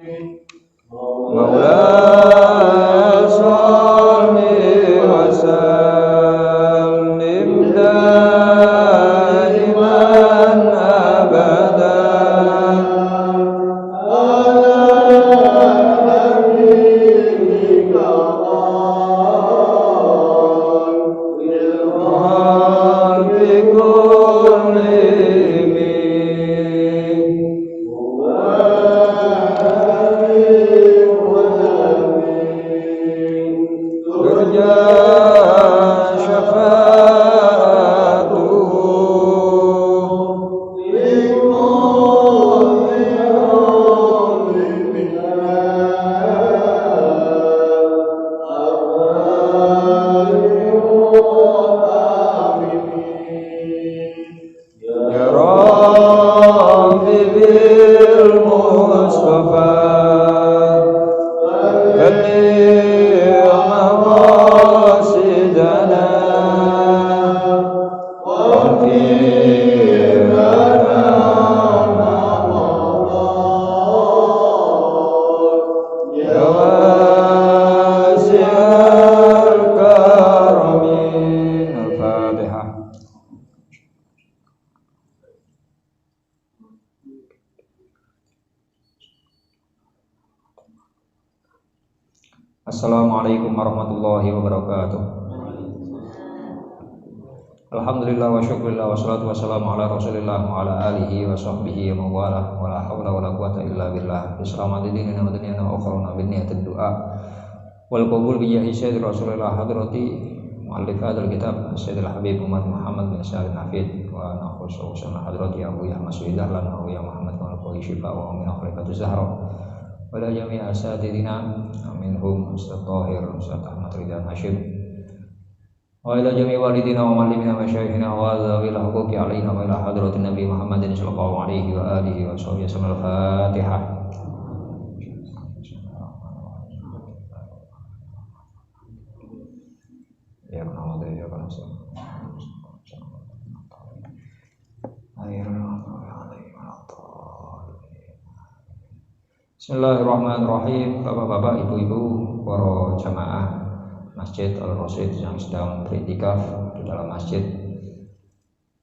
Maulana sholli wa sallim daiman abadan ala habibika bi kulli Assalamualaikum warahmatullahi wabarakatuh. Alhamdulillah wa syukurillah wa salatu wassalamu ala rasulillah wa ala alihi wa sahbihi wa mawalah wa la hawla wa la quwata illa billah. Bismillahirrahmanirrahim. Dinina wa dinina wa akharuna bin niyatid du'a wal qabul bi jahi sayyid rasulillah hadrati muallif hadzal kitab sayyidil habib Muhammad bin Salim Hafid wa naqushu sana hadrati Abu Yahya Suidah lana wa ya Muhammad wa qul shifa wa min akhlaqatu zahra wala jami' asadidina minhum Ustaz Tahir, Ustaz Ahmad Ridwan Hashim wa ila jami' walidina wa malimina wa syaihina wa zawil huquqi alaina wa ila hadratin Nabi Muhammadin sallallahu alaihi wa alihi wa sahbihi wasallam. Al-Fatihah. Ya Muhammad ya Rasul. Bismillahirrahmanirrahim. Bapak-bapak, ibu-ibu, para jamaah Masjid Al-Rasyid yang sedang beriktikaf di dalam masjid.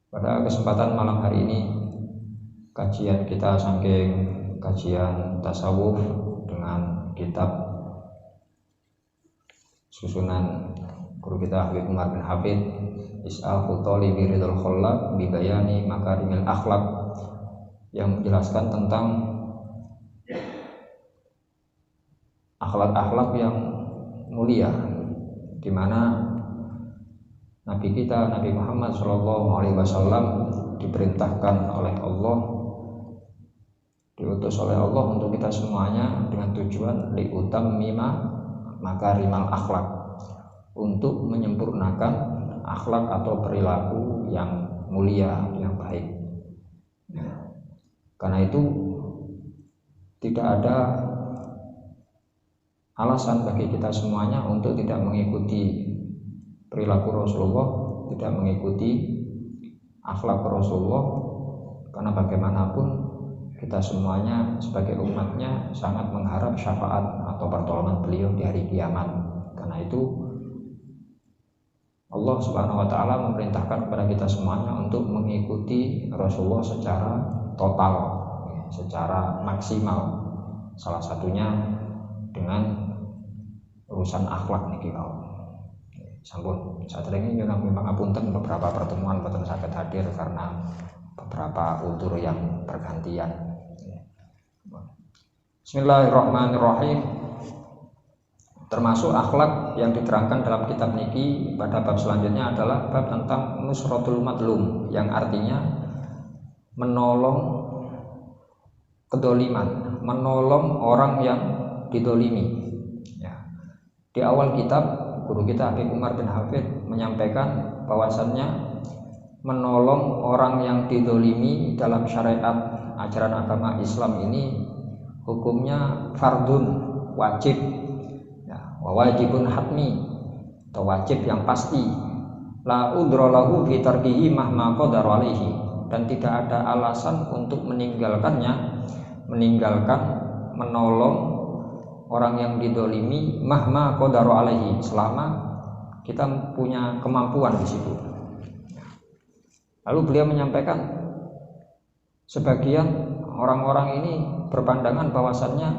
Pada kesempatan malam hari ini, kajian kita saking kajian tasawuf dengan kitab susunan guru kita Habib Umar bin Hafid, Is'afut Thalibi Ridhul Khallaq bi Bayani Makarimil Akhlaq, yang menjelaskan tentang akhlak-akhlak yang mulia, di mana Nabi kita Nabi Muhammad SAW diperintahkan oleh Allah, diutus oleh Allah untuk kita semuanya dengan tujuan liutammima makarimal akhlak, untuk menyempurnakan akhlak atau perilaku yang mulia, yang baik. Karena itu tidak ada alasan bagi kita semuanya untuk tidak mengikuti perilaku Rasulullah, tidak mengikuti akhlak Rasulullah, karena bagaimanapun kita semuanya sebagai umatnya sangat mengharap syafaat atau pertolongan beliau di hari kiamat. Karena itu Allah Subhanahu wa taala memerintahkan kepada kita semuanya untuk mengikuti Rasulullah secara total, secara maksimal. Salah satunya dengan urusan akhlak niki kau. Sampun saat ini memang ngapunten beberapa pertemuan boten saged hadir karena beberapa utur yang bergantian. Bismillahirrahmanirrahim. Termasuk akhlak yang diterangkan dalam kitab niki pada bab selanjutnya adalah bab tentang nusratul madlum, yang artinya menolong kedoliman, menolong orang yang didolimi. Di awal kitab, guru kita Habib Umar bin Hafid menyampaikan bahwasannya menolong orang yang didolimi dalam syariat ajaran agama Islam ini hukumnya fardun, wajib, wajibun hatmi, atau wajib yang pasti, la udralahu fi tarkihi mahma qadara alaihi, dan tidak ada alasan untuk meninggalkannya, meninggalkan menolong orang yang didolimi mahma qadaru alaihi, selama kita punya kemampuan di situ. Lalu beliau menyampaikan, sebagian orang-orang ini berpandangan bahwasannya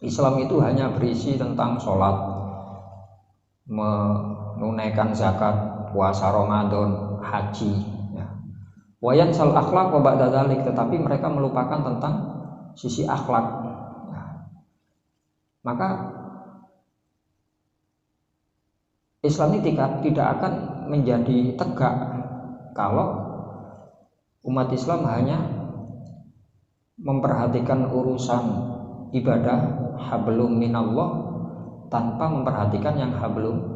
Islam itu hanya berisi tentang sholat, menunaikan zakat, puasa Ramadan, haji, ya. Wayan sal akhlak wa ba'da dzalik, tetapi mereka melupakan tentang sisi akhlak. Ya. Maka Islam ini tidak akan menjadi tegak kalau umat Islam hanya memperhatikan urusan ibadah hablum minallah tanpa memperhatikan yang hablum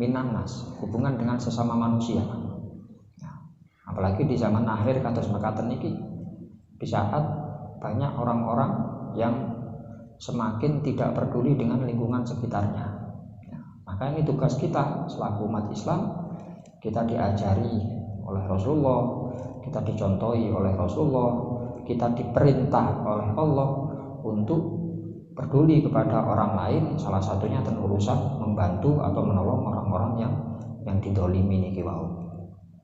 minannas, hubungan dengan sesama manusia. Apalagi di zaman akhir kados mekaten niki, di saat banyak orang-orang yang semakin tidak peduli dengan lingkungan sekitarnya. Maka ini tugas kita selaku umat Islam, kita diajari oleh Rasulullah, kita dicontohi oleh Rasulullah, kita diperintah oleh Allah untuk peduli kepada orang lain, salah satunya tentang urusan membantu atau menolong orang-orang yang didolimi niki wau.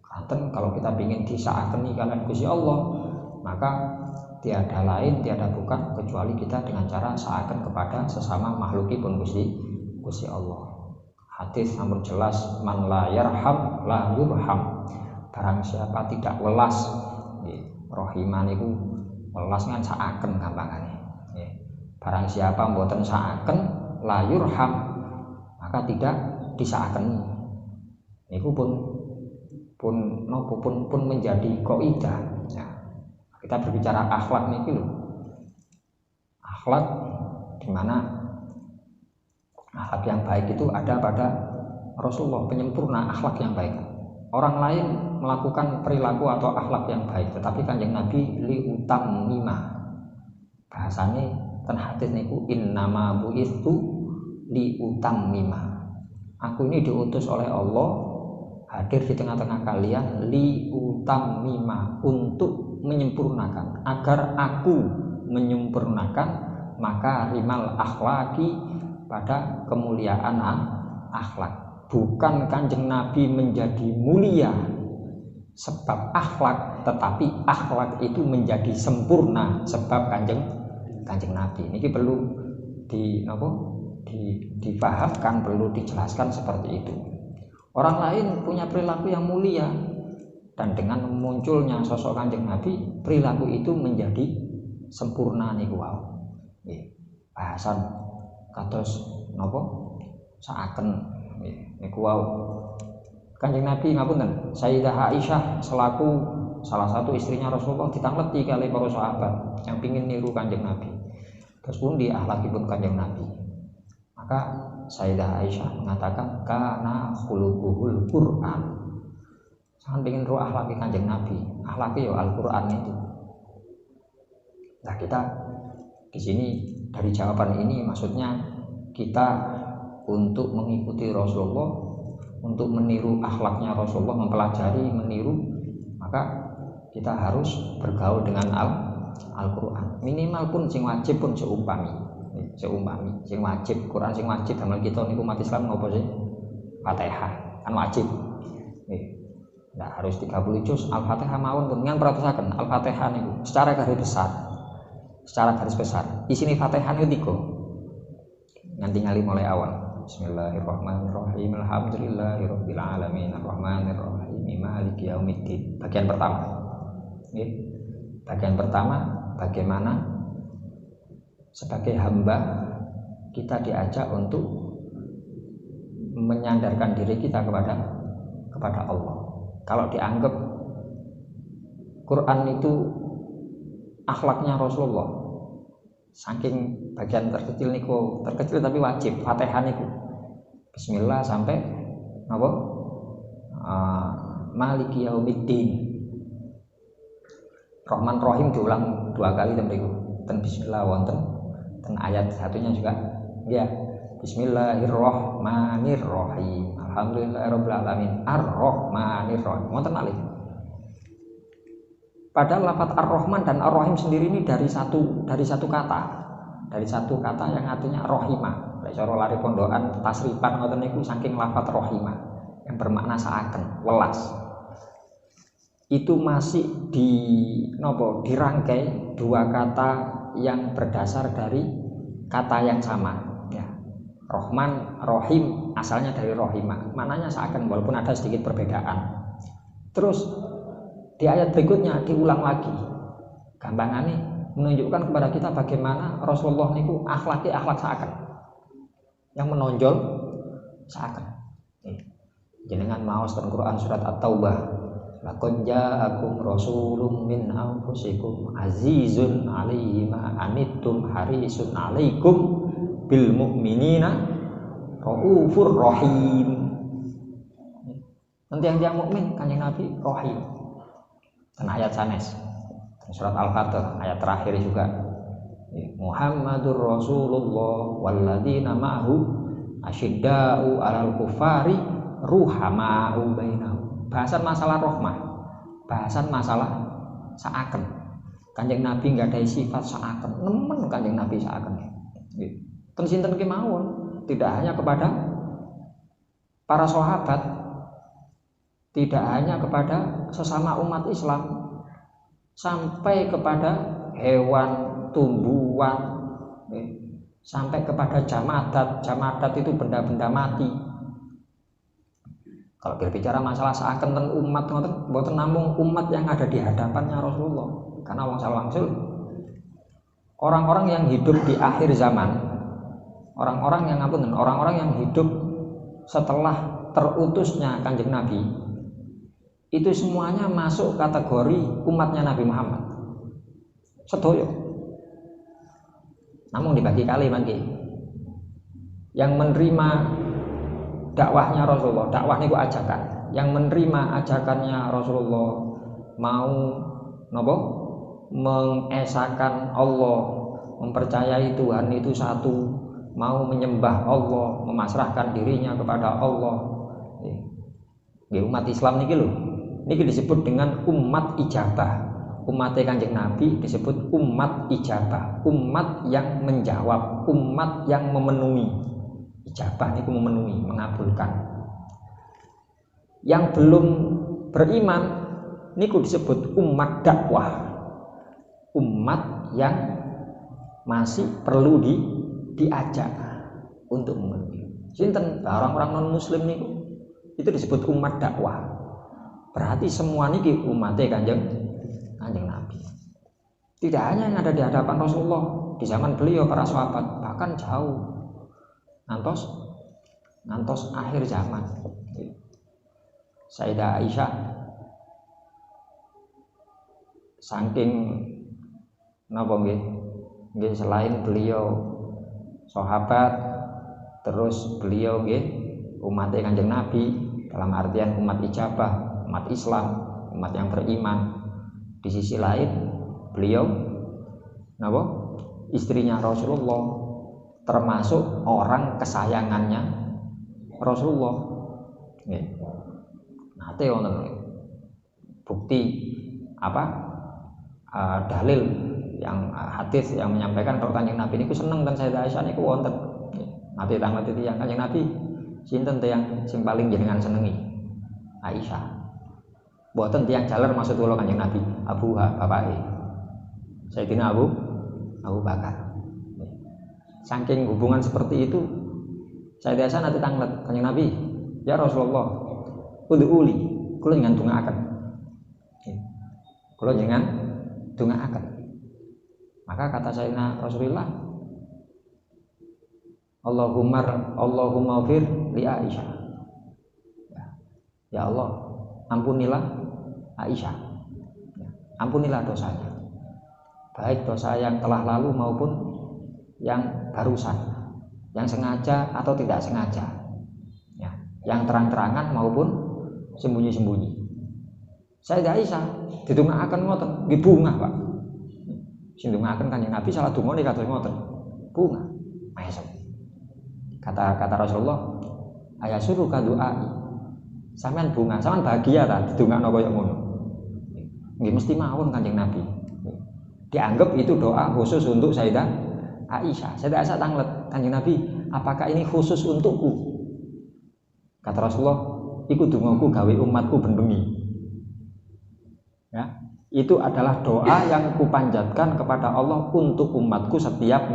Kanten kalau kita ingin disaaken kalian Gusti Allah, maka tiada lain tiada bukan kecuali kita dengan cara saaken kepada sesama makhlukipun Gusti Allah. Hadis namun jelas, man la yarham la yurham. Barang siapa tidak welas, rohiman itu welas kan saaken gampangane. Barang siapa mboten saaken la yurham, maka tidak disaaken. Niku pun menjadi kaidah. Ya. Kita berbicara akhlak niki lho. Akhlak di mana akhlak yang baik itu ada pada Rasulullah, penyempurna akhlak yang baik. Orang lain melakukan perilaku atau akhlak yang baik, tetapi Kanjeng Nabi li utammima. Bahasane ten hadis niku innama bu'istu li utammima. Aku ini diutus oleh Allah hadir di tengah-tengah kalian li utammima, untuk menyempurnakan, agar aku menyempurnakan maka rimal akhlaki, pada kemuliaan akhlak. Bukan Kanjeng Nabi menjadi mulia sebab akhlak, tetapi akhlak itu menjadi sempurna sebab Kanjeng Nabi. Ini perlu dipahamkan, perlu dijelaskan seperti itu. Orang lain punya perilaku yang mulia, dan dengan munculnya sosok Kanjeng Nabi, perilaku itu menjadi sempurna niku wau. Bahasan kados napa saaken niku wau. Kanjeng Nabi ngapunten, Sayyidah Aisyah selaku salah satu istrinya Rasulullah ditangleti kali para sahabat yang pingin niru Kanjeng Nabi. Terus pundi akhlakipun Kanjeng Nabi? Maka Sayyidah Aisyah mengatakan kana khuluquhul Qur'an. Sangat pingin ru akhlaki Kanjeng Nabi. Akhlaki ya Al-Qur'an itu. Nah, kita di sini dari jawaban ini maksudnya kita untuk mengikuti Rasulullah, untuk meniru akhlaknya Rasulullah, mempelajari, meniru, maka kita harus bergaul dengan Al-Qur'an. Minimal pun sing wajib pun seumpami, sing wajib Quran sing wajib dalam kita niku umat Islam ngopo sih? Fatihah kan wajib. Nah, harus 30 juz Al-Fatihah mawon pun ngan perhatikan Al-Fatihah niku secara garis besar. Secara garis besar isine Fatihah niku 3. Nganti ngali mulai awal. Bismillahirrahmanirrahim. Alhamdulillahirabbil alamin arrahmanirrahim maliki yaumiddin. Bagian pertama. Nggih. Bagian pertama, bagaimana sebagai hamba kita diajak untuk menyandarkan diri kita kepada Allah. Kalau dianggap Quran itu akhlaknya Rasulullah, saking bagian terkecil niku, terkecil tapi wajib Fatihah niku Bismillah sampai apa? Maliki yaumiddin. Rahman Rahim diulang 2 kali niku. Dan Bismillah wonten, dan ayat satunya juga ya Bismillahirrahmanirrahim. Alhamdulillahirabbil alamin arrahmanirrahim. Wonten malih. Padahal lafadz Ar-Rahman dan Ar-Rahim sendiri ini dari satu kata yang artinya rohima. Cara lari pondokan tasrifan ngoten niku saking lafadz rohima yang bermakna saaken, welas. Itu masih dirangkai dua kata yang berdasar dari kata yang sama. Ya. Rahman, Rohim asalnya dari rohima, maknanya seakan walaupun ada sedikit perbedaan. Terus di ayat berikutnya diulang lagi. Gampangannya menunjukkan kepada kita bagaimana Rasulullah niku akhlak seakan, yang menonjol seakan. Jenengan maos teng Quran surat At-Taubah, laqad ja'akum rasulun min anfusikum azizun 'alaihi ma anittum harisun 'alaikum bil mu'minina raufur rahim. Nanti yang mukmin Kanjeng Nabi rahim. Dan ayat sanes surat Al-Fatih ayat terakhir juga, Muhammadur Rasulullah walladzina ma'hu asyidda'u 'alal kufari ruhama'u bainahum. Bahasan masalah rahmah, bahasan masalah seakan. Kanjeng Nabi nggak ada sifat seakan, nemen Kanjeng Nabi seakan. Ten sinten kemawon, tidak hanya kepada para sahabat, tidak hanya kepada sesama umat Islam, sampai kepada hewan, tumbuhan, sampai kepada jamadat. Jamadat itu benda-benda mati. Kalau berbicara masalah seakan ten umat, mboten namung umat yang ada di hadapannya Rasulullah, karena wangsul orang-orang yang hidup di akhir zaman, orang-orang yang hidup setelah terutusnya Kanjeng Nabi, itu semuanya masuk kategori umatnya Nabi Muhammad sedoyo. Namun dibagi kali mangke. Yang menerima dakwahnya Rasulullah, dakwah niku ajakan. Yang menerima ajakannya Rasulullah, mau mengesahkan Allah, mempercayai Tuhan itu satu, mau menyembah Allah, memasrahkan dirinya kepada Allah. Umat Islam niki lho. Ini disebut dengan umat ijabah. Umat Kanjeng Nabi disebut umat ijabah, umat yang menjawab, umat yang memenuhi. Ijabah itu memenuhi, mengabulkan. Yang belum beriman niku disebut umat dakwah, umat yang masih perlu diajak untuk memenuhi. Sinten orang-orang non muslim niku itu disebut umat dakwah. Berarti semua niki umatnya Kanjeng Nabi. Tidak hanya yang ada di hadapan Rasulullah, di zaman beliau para sahabat, bahkan jauh ngantos akhir zaman. Sayyidah Aisyah saking napa nggih selain beliau sahabat, terus beliau nggih umatnya Kanjeng Nabi dalam artian umat ijabah, umat Islam, umat yang beriman. Di sisi lain beliau istrinya Rasulullah, termasuk orang kesayangannya Rasulullah. Nate wonten bukti dalil yang hadis yang menyampaikan kalau Kanjeng Nabi niku seneng dan Sayyidah Aisyah niku wonten. Nate tanglet tiyang Kanjeng Nabi sinten tiyang sing paling jenengan senengi? Aisyah. Mboten tiyang jaler maksud kula Kanjeng Nabi, Abu bapake. Sayyidina Abu Bakar. Saking hubungan seperti itu, Sayyidah Aisyah nanti tanglet Kanjeng Nabi, ya Rasulullah, ud'uli, kula njenengan dongaaken. Kula njenengan dongaaken. Maka kata Sayyidina Rasulullah, Allahumma fir li Aisyah. Ya Allah, ampunilah Aisyah, ampunilah dosanya, baik dosa yang telah lalu maupun yang barusan, yang sengaja atau tidak sengaja, yang terang-terangan maupun sembunyi-sembunyi. Sayyidah Aisyah didongaaken ngoten, nggih bunga, Pak. Sing dongaaken Kanjeng Nabi salah donga nek kados ngoten. Bunga. Maesem. Kata Rasulullah, ayasuru ka doa. Sampean bunga, sampean bahagia ta didongakno kaya ngono. Nggih mesti mawon Kanjeng Nabi. Dianggap itu doa khusus untuk Sayyidah Aisyah. Sayyidah Aisyah tanglet, Kanjeng Nabi, apakah ini khusus untukku? Kata Rasulullah, iku dongaku gawe umatku ben bengi. Ya, itu adalah doa yang kupanjatkan kepada Allah untuk umatku setiap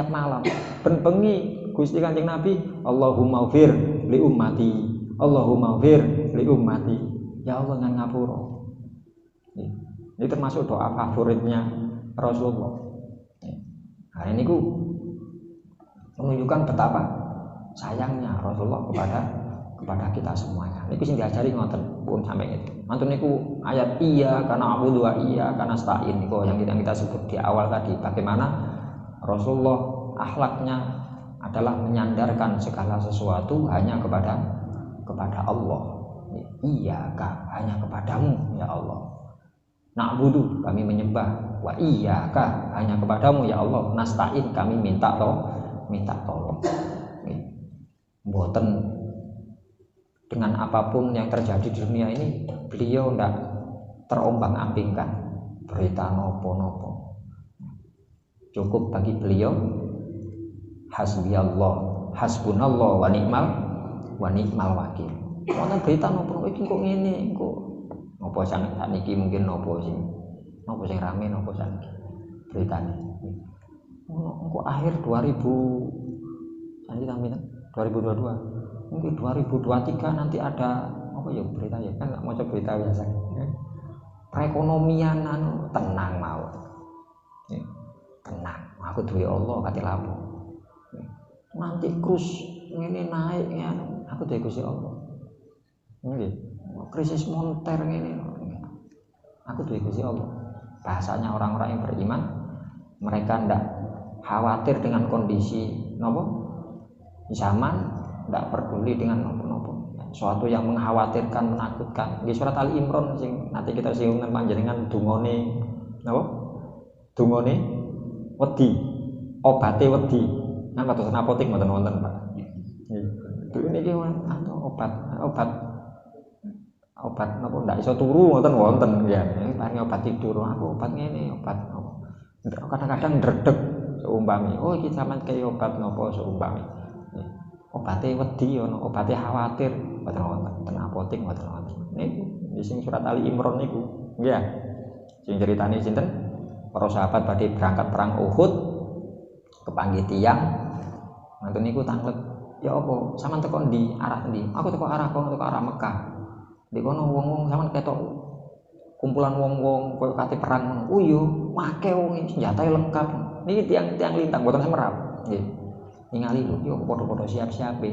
malam. Ben bengi Gusti Kanjeng Nabi, Allahumma fir li ummati, Allahumma fir li ummati. Ya Allah nang ngapura. Ini termasuk doa favoritnya Rasulullah. Nah ini menunjukkan betapa sayangnya Rasulullah kepada kita semuanya. Ini sing diajari ngoten pun sampai itu. Mantun niku ayat iya karena aku dua iya karena stain niku yang kita sebut di awal tadi. Bagaimana Rasulullah akhlaknya adalah menyandarkan segala sesuatu hanya kepada Allah. Iya kah hanya kepadamu ya Allah. Na'budu kami menyembah, wa iyyaka hanya kepadamu ya Allah, nasta'in kami minta tolong. Mboten dengan apapun yang terjadi di dunia ini beliau ndak terombang-ambingkan berita nopo-nopo. Cukup bagi beliau hasbiyallah, hasbunallah wa ni'mal wakil. Wonten berita nopo iki kok ngene kok nopo saniki mungkin nopo sing rame nopo saniki beritane. Engko akhir 2000 saniki tampilan 2022. Mungkin 2023 nanti ada apa ya berita ya kan enggak maca berita biasa. Perekonomian tenang mawon. Tenang, aku duwe Allah kate lapo. Nanti krus ngene naik ya aku duwe Gusti Allah. Nggih. Krisis moneter ngene aku duwe Gusti Allah. Bahasanya orang-orang yang beriman, mereka ndak khawatir dengan kondisi nopo zaman, ndak peduli dengan nopo-nopo suatu yang mengkhawatirkan, menakutkan. Di surat Ali Imran sing nanti kita singgung panjenengan dungane napa dungane wedi obate wedi nang kados apotek mboten wonten Pak. Nggih niki obat napa ndak iso turu wonten ya paling obat tidur aku obat ngene obat kadang-kadang ndredeg seumpami oh iki sampean kaya obat napa seumpami obate wedi ana obate khawatir mboten wonten ten apotek mboten wonten niku sing surat Ali Imran niku nggih sing ceritane sinten para sahabat badhe berangkat perang Uhud kepanggih tiyang ngoten niku tanglet ya apa sampean teko ndi arah ndi aku teko arah Mekah. Di kono wong-wong sampean ketok kumpulan wong-wong koyo kate perang ngono. Oh iya, akeh wong senjatae lengkap. Niki tiang lintang mboten semerap. Nggih. Ningali yo padha-padha siap-siape.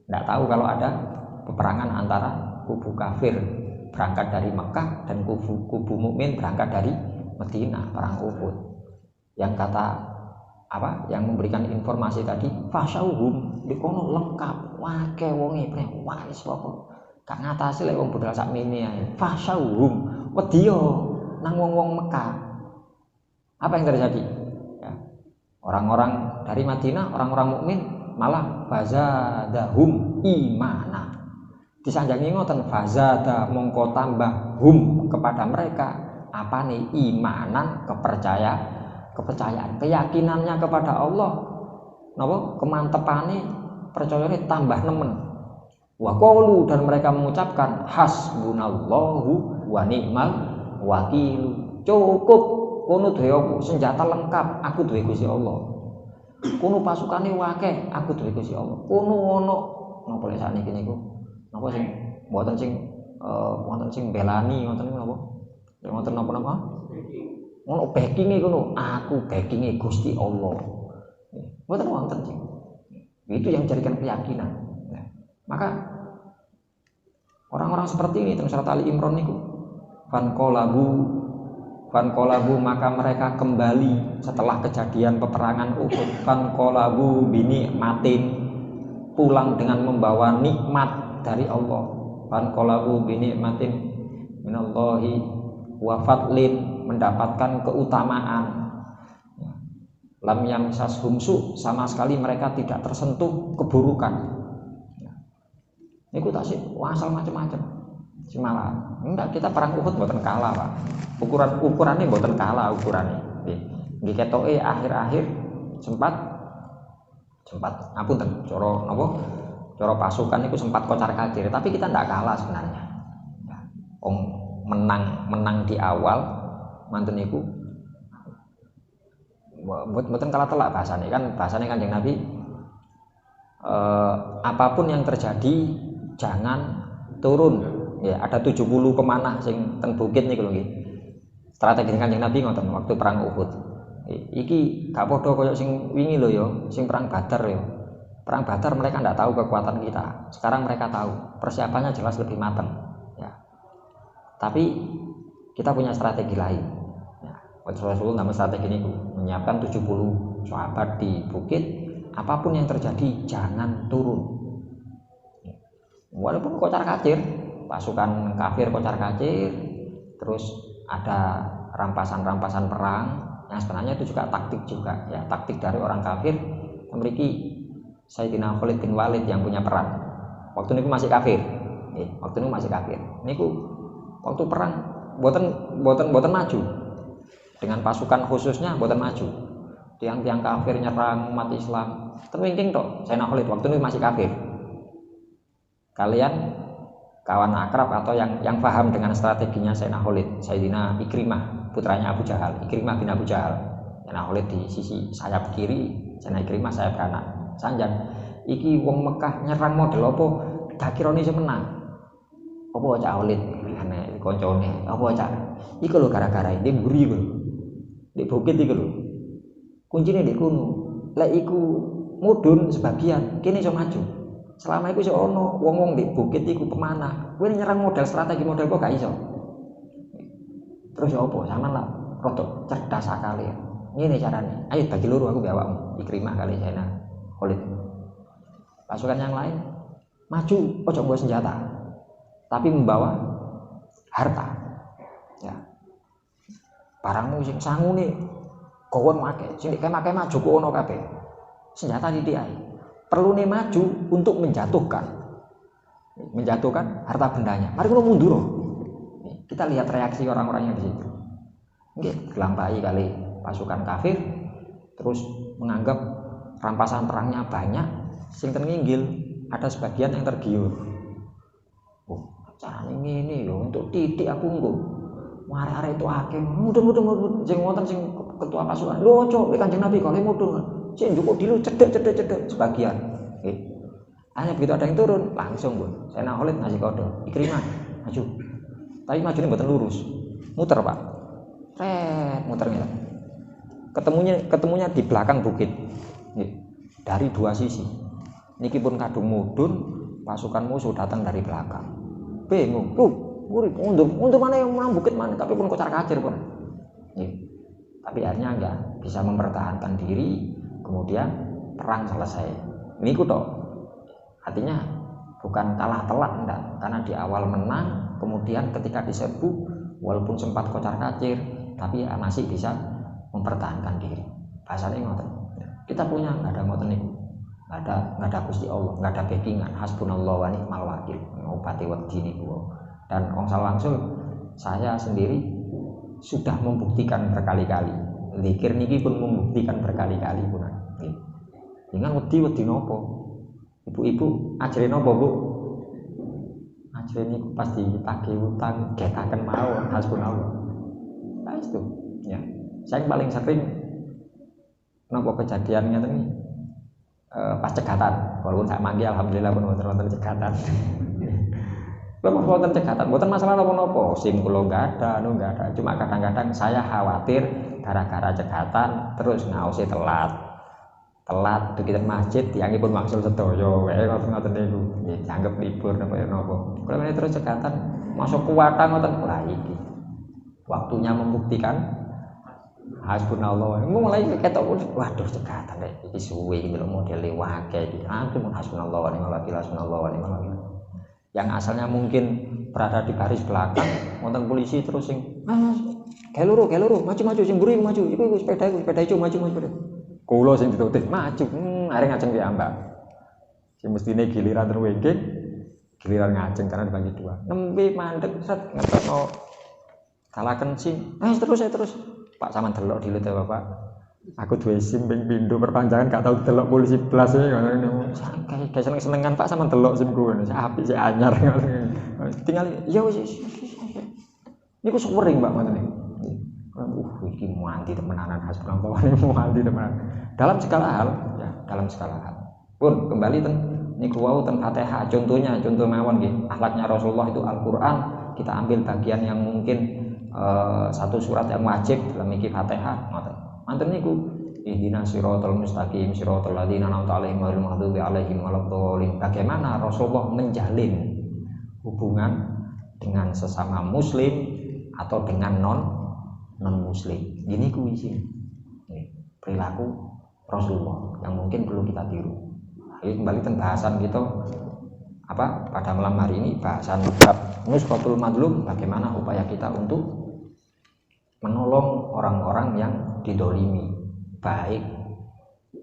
Ndak tahu kalau ada peperangan antara kubu kafir berangkat dari Mekah dan kubu mukmin berangkat dari Madinah perang Uhud. Yang kata apa? Yang memberikan informasi tadi, fasauhum di kono lengkap. Akeh wonge wis pokok gak ngatasi lek wong budal sakmene ae. Fasauhum wedi yo nang wong-wong Mekah. Apa yang terjadi? Ya. Orang-orang dari Madinah, orang-orang mukmin malah fazadahum imana. Disanjangi ngoten fazada mongko tambah hum kepada mereka apa nih imanan kepercayaan keyakinannya kepada Allah. Napa kemantepane percayane tambah nemen. Wa qaulu dan mereka mengucapkan hasbunallahu wa ni'mal wakil. Cukup kono duwe senjata lengkap, aku duwe Gusti Allah. Kono pasukane akeh, aku duwe Gusti Allah. Kono ono napa lek sakniki niku? Napa sing mboten sing belani wonten niku napa? Wonten napa-napa? Ono backing-e kono, aku backing-e Gusti Allah. Mboten wonten sing. Itu yang dijadikan keyakinan. Maka orang-orang seperti ini dalam surat Ali Imran niku fanqalabu maka mereka kembali setelah kejadian peperangan Uhud fanqalabu binikmatin pulang dengan membawa nikmat dari Allah fanqalabu binikmatin minallahi wa fadlin mendapatkan keutamaan lam yamsashum su sama sekali mereka tidak tersentuh keburukan. Niku tasik asal macam-macam. Sing malah enggak, kita perang Uhud mboten kalah, Pak. Ukurannya mboten kalah ukurane. Nggih ketoke akhir-akhir sempat ngapunten cara napa? Cara pasukan itu sempat kocar-kacir, tapi kita ndak kalah sebenarnya. Ya, menang di awal manten niku mboten kalah telak bahasane Kanjeng Nabi, apapun yang terjadi jangan turun. Ya, ada 70 pemanah sing teng bukit niku lho nggih. Strategi Kanjeng Nabi ngoten waktu perang Uhud. Iki gak padha koyo sing wingi lho ya, sing perang Badar ya. Perang Badar mereka tidak tahu kekuatan kita. Sekarang mereka tahu. Persiapannya jelas lebih matang. Ya. Tapi kita punya strategi lain. Ya. Rasulullah nama strategi ini menyiapkan 70 sahabat di bukit. Apapun yang terjadi jangan turun. Walaupun kocar-kacir, pasukan kafir kocar-kacir, terus ada rampasan-rampasan perang yang sebenarnya itu juga taktik juga ya, taktik dari orang kafir. Memiliki Sayyidina Khalid bin Walid yang punya peran. Waktu niku masih kafir. Niku waktu perang boten maju. Dengan pasukan khususnya boten maju. Tiang-tiang kafir nyerang umat Islam. Terwingking tok Sayyidina Khalid waktu niku masih kafir. Kalian kawan akrab atau yang paham dengan strateginya Sayyidina Khalid, Sayyidina Ikrimah, putranya Abu Jahal, Ikrimah bin Abu Jahal. Sayyidina Khalid di sisi sayap kiri, Sayyidina Ikrimah sayap kanan. Sanjan iki wong Mekah nyerang model apa gak kirane iso menang. Apa Cak Khalid aneh koncone, apa Cak? Iku lho gara-gara iki mburi iku. Di bukit iku lho. Kuncine ndek kono. Lek iku mudhun sebagian, kene iso maju. Selama iku iso ono wong-wong di bukit iku pemanah. Kowe nyerang model strategi model kok gak iso. Terus ya apa? Sampeyan lah rodok cerdas akale. Ngene carane. Ayo bagi loro aku mbek awakmu. Ikrimah kali Sayyidina Khalid. Pasukan yang lain maju, ojo bawa senjata, tapi membawa harta. Ya. Barangmu sing sangune gowon make, sing kemake maju ku ono kabeh. Senjata titik ae. Perlune maju untuk menjatuhkan harta bendanya. Mari kita mundur. Kita lihat reaksi orang-orang yang di situ. Nggih, gelampahi kali pasukan kafir terus menganggap rampasan perangnya banyak, sing ternginggil ada sebagian yang tergiur. Oh, carane ngene lho, untuk titik aku nggo. Arek-arek itu akeh, mudah-mudah sing wonten sing ketua pasukan. Lho, ojo, Kanjeng Nabi kok mudah. Sing njupuk dilu cedek sebagian. Nggih. Hanya begitu ada yang turun, langsung, Bu. Sayyidina Khalid ngasih kode, Ikrimah, maju. Tapi majunya mboten lurus. Muter, Pak. Muternya. Ketemunya di belakang bukit. Dari dua sisi. Niki pun kadung mudun, pasukan musuh datang dari belakang. Bingung, mundur mana yang menang bukit mana? Tapi pun kocar-kacir pun. Tapi akhirnya enggak bisa mempertahankan diri, kemudian perang selesai. Niku tok. Artinya bukan kalah telak enggak, karena di awal menang, kemudian ketika diserbu walaupun sempat kocar-kacir, tapi masih bisa mempertahankan diri. Bahasanya ngoten. Kita punya nggak ada ngoten niku, nggak ada Gusti Allah, nggak ada backingan, hasbunallahu wa ni'mal wakil, ngobati wedi niku. Dan langsung saya sendiri sudah membuktikan berkali-kali. Zikir niki pun membuktikan berkali-kali pun. Dengan wedi nopo? Ibu-ibu ajre nopo, Bu? Ajre niku pasti ditagih utang, getaken mawon hasbunallah. Nah itu ya. Saya paling sering nopo kejadiannya tadi pas cegatan, walaupun saya manggil alhamdulillah pun wonten cegatan. Lepas wonten cegatan, bukan masalah nopo-nopo, SIM kula enggak ada, cuma kadang-kadang saya khawatir gara-gara cegatan terus ngausi telat begitu masjid tiangipun wangsul sedaya wae ngoten niku. Nggih, dianggep libur napa. Kalau ini terus cegatan masuk kuwata ngoten wah iki. Waktunya membuktikan hasbunallah. Mulai ketok waduh cegatan iki suwe iki lho modele wake iki. Ampun hasbunallah wa ni'mal wakil, hasbunallah wa ni'mal wakil. Yang asalnya mungkin berada di garis belakang, wonten polisi terus sing keluru maju sing mburi maju. Iku sepeda ijo maju. Kula sing ditutis maju, areng ngajeng piyambak. Sing mestine giliran terwengking giliran ngajeng karena dibagi dua. Nembe mandek set ngetokno kalaken SIM. Terus Pak sampean delok dilut ya Bapak. Aku duwe SIM ping pindho perpanjangan gak tau delok polisi blas e ngono. Kayak seneng-senengan Pak sampean delok SIM-ku ngono. Apik sik anyar ngono. Tinggal ya wis. Niku suwering Pak ngoten niku. Iki muanti temenanan hasbunallah ini muanti temenan. Dalam segala hal, ya, dalam segala hal. Pun kembali niku wau ten Fatihah contohnya, contoh mawon nggih. Akhlaknya Rasulullah itu Al-Qur'an, kita ambil bagian yang mungkin satu surat yang wajib dalam iki Fatihah ngoten. Manten niku ihdinas siratal mustaqim siratal ladzina an'amta 'alaihim ghairil maghdubi alaihim waladdallin. Bagaimana Rasulullah menjalin hubungan dengan sesama muslim atau dengan non muslim. Gini ku isi perilaku Rasulullah yang mungkin perlu kita tiru. Ayo kembali ke bahasan kita pada malam hari ini, bahasan bab nusratul madlum, bagaimana upaya kita untuk menolong orang-orang yang didolimi, baik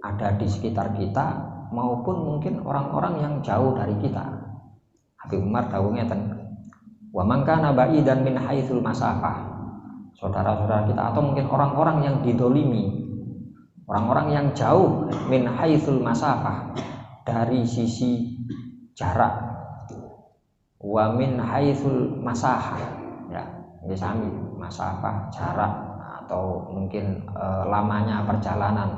ada di sekitar kita maupun mungkin orang-orang yang jauh dari kita. Habib Umar dawuh ngeten, wa man kana ba'idan min haitsul masafah. Saudara-saudara kita atau mungkin orang-orang yang didolimi, orang-orang yang jauh min haitsul masafah, dari sisi jarak, wa min haitsul masahah, ya ini sami masafah jarak atau mungkin lamanya perjalanan.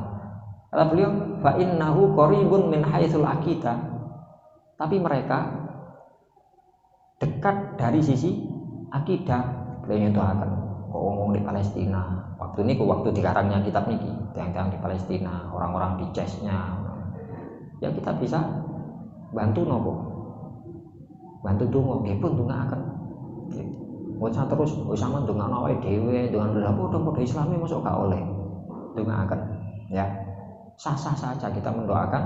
Kata beliau fa innahu qaribun min haitsul aqidah, tapi mereka dekat dari sisi akidah. Beliau nyontohaken ngomong di Palestina waktu ini waktu dikarangnya kitab niki, yang di Palestina, orang-orang di Chechnya, ya kita bisa bantu nopo, bantu dongo, nggih pun ndongaaken. Wong terus wis sampean ndongakno awake dhewe dengan lha padha Islami mosok gak oleh ndongaaken, ya sah-sah saja kita mendoakan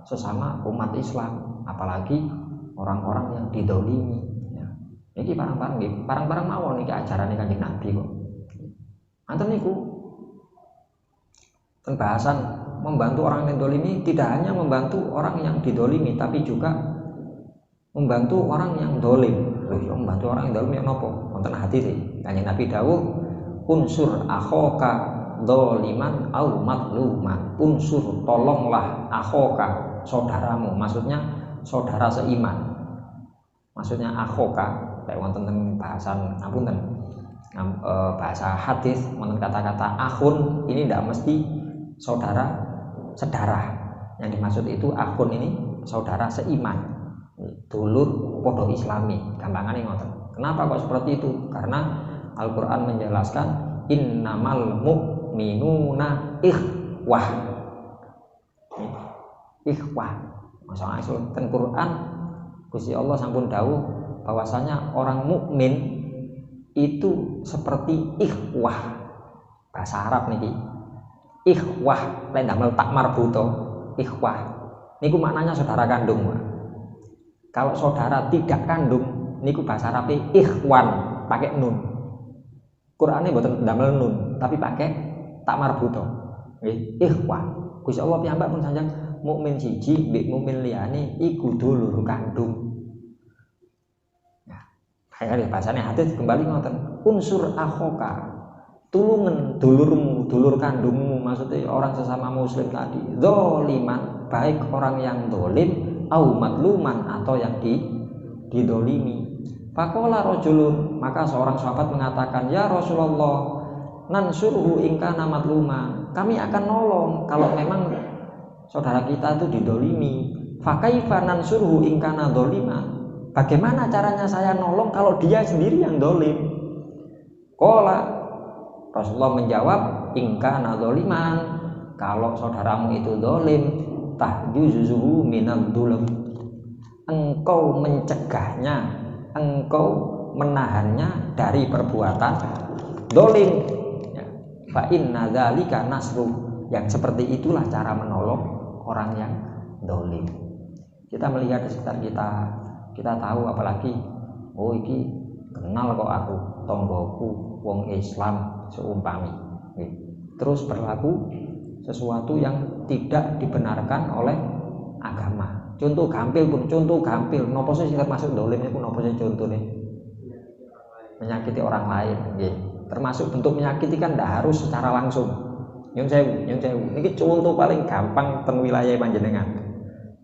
sesama umat Islam, apalagi orang-orang yang didolimi. Niki barang-barang mawon niki ajarane Kanjeng Nabi kok. Anten niku pembahasan membantu orang yang didolimi, tidak hanya membantu orang yang didolimi tapi juga membantu orang yang dolim. Loh, membantu orang yang dolim yang nopo? Wonten hadis Kanjeng Nabi dawuh, unsur akhoka doliman au matluman. Unsur, tolonglah akhoka, saudaramu, maksudnya saudara seiman. Maksudnya akhoka kayak wonten bahasan bahasa hadis wonten kata-kata akhun, ini tidak mesti saudara sedarah. Yang dimaksud itu akhun ini saudara seiman, dulur podo islami, gampangane ngoten. Kenapa kok seperti itu? Karena Al-Qur'an menjelaskan innamal mu'minuna ikhwah. Ikhwah. Masalah ten Quran Gusti Allah sampun dawuh bahwasanya orang mukmin itu seperti ikhwah. Bahasa Arab niki. Ikhwah lain damel tak marbuto. Ikhwah niku maknanya saudara kandung. Kalau saudara tidak kandung niku bahasa Arabe ikhwan pakai nun. Qur'ane mboten damel nun tapi pakai tak marbuto. Nggih, ikhwah. Gusti Allah piyambak pun sanjang mukmin siji mbek mukmin liyane iku dulur kandung. Kayak bahasanya hadis kembali ngoten, unsur akhoka, tulungan dulurmu, dulur kandungmu, maksudnya orang sesama muslim tadi, doliman, baik orang yang dolim, au matluman atau yang didolimi. Faqala rajulun, maka seorang sahabat mengatakan, ya Rasulullah, nansuruhu ingkana matluma, kami akan nolong kalau memang saudara kita itu didolimi. Fakaifa nansuruhu ingkana doliman, bagaimana caranya saya nolong kalau dia sendiri yang dolim? Qala, Rasulullah menjawab, ingkana doliman, kalau saudaramu itu dolim, tahjuzuhu minal dulm, engkau mencegahnya, engkau menahannya dari perbuatan dolim. Fa inna dzalika nasru, yang seperti itulah cara menolong orang yang dolim. Kita melihat di sekitar kita tahu, apalagi iki kenal kok aku, tonggoku wong Islam seumpami, terus berlaku sesuatu yang tidak dibenarkan oleh agama, contoh gampil pun, contoh gampil. Napa sih termasuk dolim niku napa sih contone? Menyakiti orang lain, nggih. Termasuk bentuk menyakiti kan ndak harus secara langsung. Nyun sewu. Niki contoh paling gampang ten wilayah panjenengan.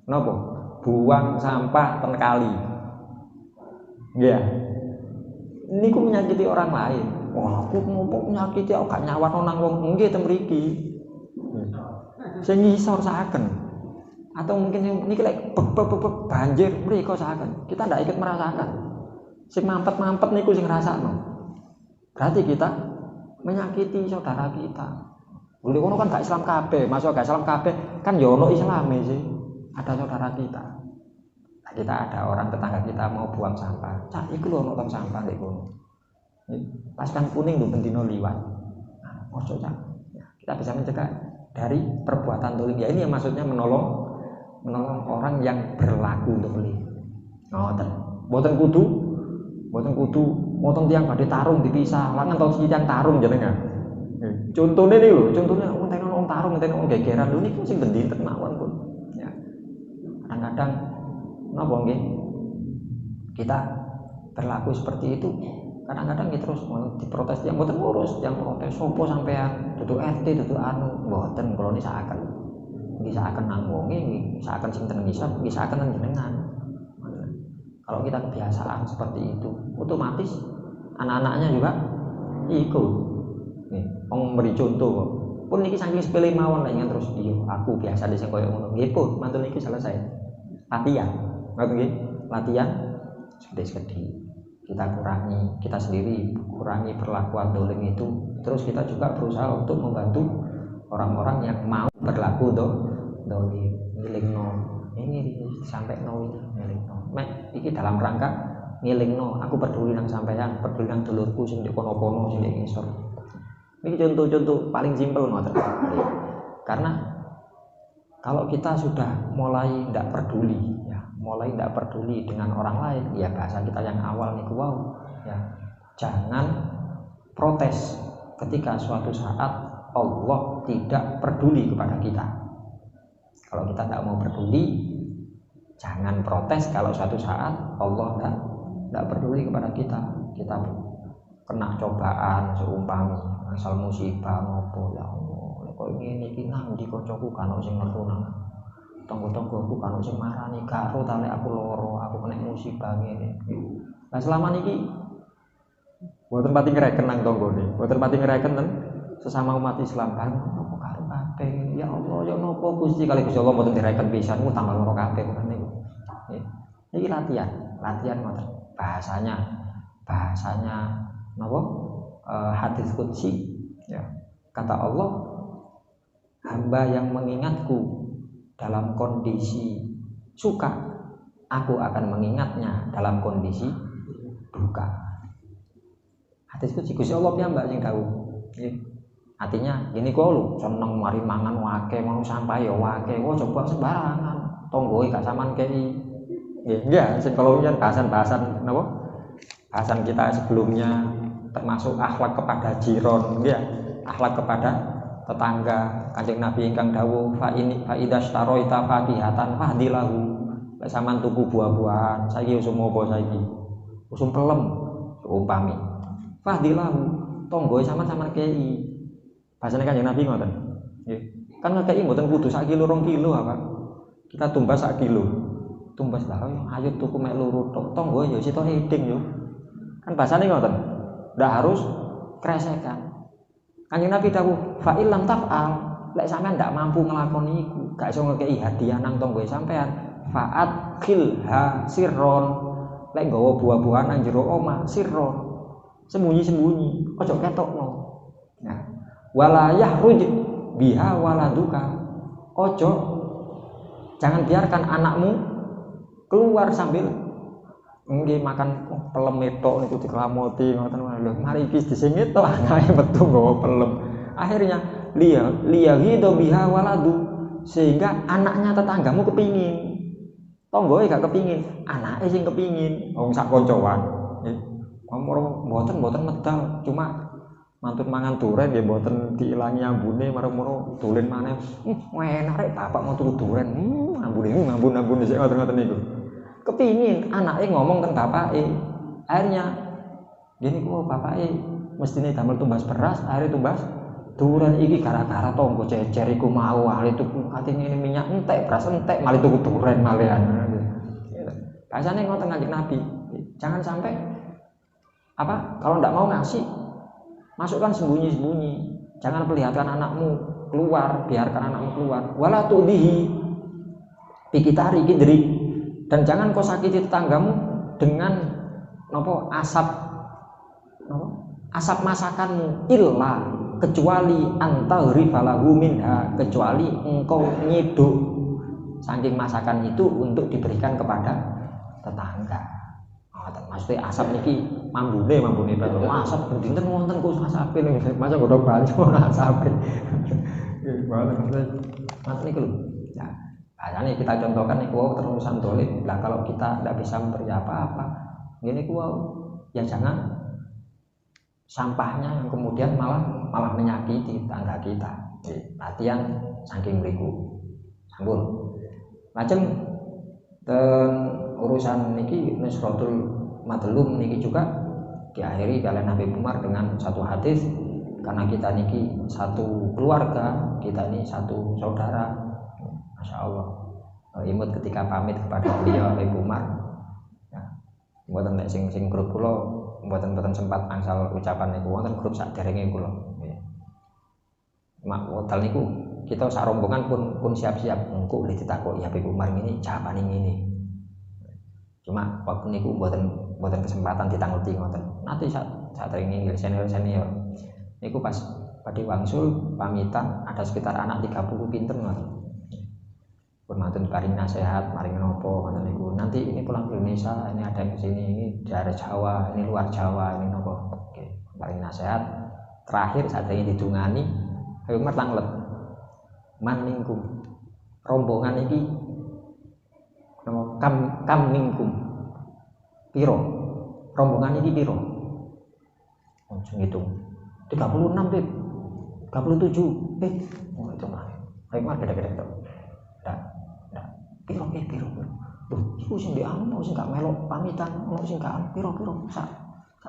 Napa? Buang sampah ten kali. Nggih. Niku menyakiti orang lain. Wah, aku ngopo menyakiti aku gak nyawatno nang wong nggih ten mriki. Sing ngisor saken. Atau mungkin yang niki lek banjir mriko saken. Kita ndak ikut merasakan. Sing mampet-mampet niku sing ngrasakno. Berarti kita menyakiti saudara kita. Lha ngono kan gak Islam kabeh, masuk gak Islam kabeh kan ya ono Islame sih. Ada saudara kita. Nah, kita ada orang tetangga kita mau buang sampah. Cak iku lho ono tong sampah lek ngono. Pasukan kuning lho bendino liwat. Nah, ojo cak. Ya, kita bisa mencegah dari perbuatan dolim. Ya ini yang maksudnya menolong orang yang berlaku dolim. Ngoten. Mboten kudu motong tiang badhe tarung dipisah. Lah ngentos tiang tarung jenengan. Contohnya nih loh, contohnya orang tarung, orang gegeran loh, ini sih bendinten mawon pun. Ya, kadang-kadang, napa nggih? Kita berlaku seperti itu. Kadang-kadang kita terus diprotes yang mboten ngurus, yang protes sopo sampean, dudu RT, dudu anu, mboten kula nisakaken. Nisakaken nang wonge, nisakaken sing ten ngisor, nisakaken nang jenengan. Kalau kita kebiasaan seperti itu, otomatis anak-anaknya juga ikut. Nih, memberi contoh kok. Pun niki saking sepele mawon lek terus iya, aku biasa dhisik koyo ngono. Nggih, pun mantun niki selesai. Latihan. Ngoten nggih? Latihan sedih-sedih. Kita kurangi, kita sendiri kurangi perlakuan dolim itu. Terus kita juga berusaha untuk membantu orang-orang yang mau berlaku dolim. Ngilingno. Ini sampai no ngilingno. Mek iki dalam rangka ngilingno, aku peduli nang sampeyan, peduli nang dulurku sing di kono-kono sing di ngisor. Ini contoh-contoh paling simpel ngoten. Karena kalau kita sudah mulai tidak peduli, ya, mulai tidak peduli dengan orang lain, ya bahasa kita yang awal nih, wow, ya, jangan protes ketika suatu saat Allah tidak peduli kepada kita. Kalau kita tidak mau peduli, jangan protes kalau suatu saat Allah tidak peduli kepada kita. Kita kena cobaan seumpami asal musibah ngopo ya Allah kok ngene iki nang ndi kancaku kan sing ngertu nang tangga-tanggaku kan sing marani karo ta lek aku loro aku kena musibah ngene. Nah selama niki mboten pati ngreken nang tanggane mboten pati ngreken ten sesama umat Islam kan apa karo kabeh ya Allah ya napa Gusti kali Gusti Allah mboten direken pisan tambah loro kabeh kan niku. Niki latihan ngoten bahasanya napa hadis qudsi ya kata Allah hamba yang mengingatku dalam kondisi suka aku akan mengingatnya dalam kondisi duka. Hadis qudsi Gusti Allah piyambak sing dawuh nggih artinya gini kok lho seneng mari mangan wake mau sampai ya wake kok coba sembarangan tonggoe gak sampean kei nggih sing kalau bahasan napa bahasan kita sebelumnya termasuk akhlak kepada jiron ya akhlak kepada tetangga Kanjeng Nabi ingkang dawuh fa idzastaroita fakihatan fahdilahu lek sampean tuku buah-buahan saiki usum apa saiki usum pelem umpami fahdilahu tonggoe sampean kei bahasane Kanjeng Nabi ngoten nggih kan ngekei mboten kudu sak kilo 2 kilo apa kita tumbas sak kilo tumbas lah ayo tuku mek loro tok tonggoe ya sitok eding yo kan bahasane ngoten ndak harus kresekan. Kanjeng Nabi dawuh fa illam taf'al lek sampean ndak mampu nglakoni iku gak iso ngekeki hadiah nang tangga sampean fa'at khilha sirron lek nggawa buah-buahan nang jero omah sirron sembunyi-sembunyi aja ketokno. Nah wala yahruj biha waladuka ojo jangan biarkan anakmu keluar sambil nggih makan pelem etok niku diklamoti ngoten lho mari iki disengit to anake metu nggawa pelem akhirnya liyahidu biha waladu sehingga anaknya tetanggamu kepingin tonggoe gak kepingin anake sing kepingin wong sak koncoan mboten medal cuma mantun mangan duren nggih mboten diilangi ambune marang-marang dolen maneh. Enak rek bapak mau turu duren. Ambune sik ngoten-ngoten niku. Kepingin anake ngomong teng bapake. Akhirnya gini ku bapake mestine damel tumbas beras, akhirnya tumbas duren iki gara-gara tonggo jejer iku mau ahli tuku katine minyak entek, beras entek, malah tuku duren malehan. Bahasane ngoten Kanjeng Nabi. Jangan sampai kalau ndak mau ngasih masukkan sembunyi-sembunyi. Jangan perlihatkan anakmu keluar, biarkan anakmu keluar. Wala tudihi pikitari kidrik. Dan jangan kau sakiti tetanggamu dengan asap masakanmu illa kecuali antahri falahu minha, kecuali engkau nyiduk saking masakan itu untuk diberikan kepada tetangga. Maksudnya asap niki mambune asap dinten wonten ku asape masa godhog banyu ora asape. Maksudnya niku lho. Ya, bahasane kita contohkan niku terusan dolim. Lah kalau kita tidak bisa memberi apa-apa, ngene ku ya jangan sampahnya yang kemudian malah menyakiti tetangga kita. Latihan saking mriku. Sampun. Lajeng urusan niki Nusratul Madlum niki juga diakhiri kalian Nabi Umar dengan satu hadis, karena kita niki satu keluarga, kita ini satu saudara. Masya Allah. Imut ketika pamit kepada beliau Nabi Umar. Ya. Mboten nek sing grup kula mboten sempat angsal ucapan niku wonten grup saderenge kula. Mak wekdal niku kita sak rombongan pun siap-siap engko boleh ditakoki Habib Umar ngene jawabane ngene. Cuma waktu niku mboten kesempatan ditangguti ngoten. Nanti saderenge senior niku pas badhe wangsul pamitan ada sekitar anak 30 pinten ngoten. Pun mantun paring nasihat, maring nopo ngoten niku. Nanti ini pulang ke Indonesia, ini ada yang kesini, ini daerah Jawa, ini luar Jawa, ini nopo. Oke, paring nasihat. Terakhir saat ini didungani, Habib Umar tanglet. Man minkum. Rombongan iki nopo kam minkum. Piro? Rombongan iki piro? Langsung hitung. 36, Beb. 37, oh itu mah. Habib Umar gede-gede to. Piro. Loh, iku sing dianu sing gak melok pamitan, ono sing gak piro. Sak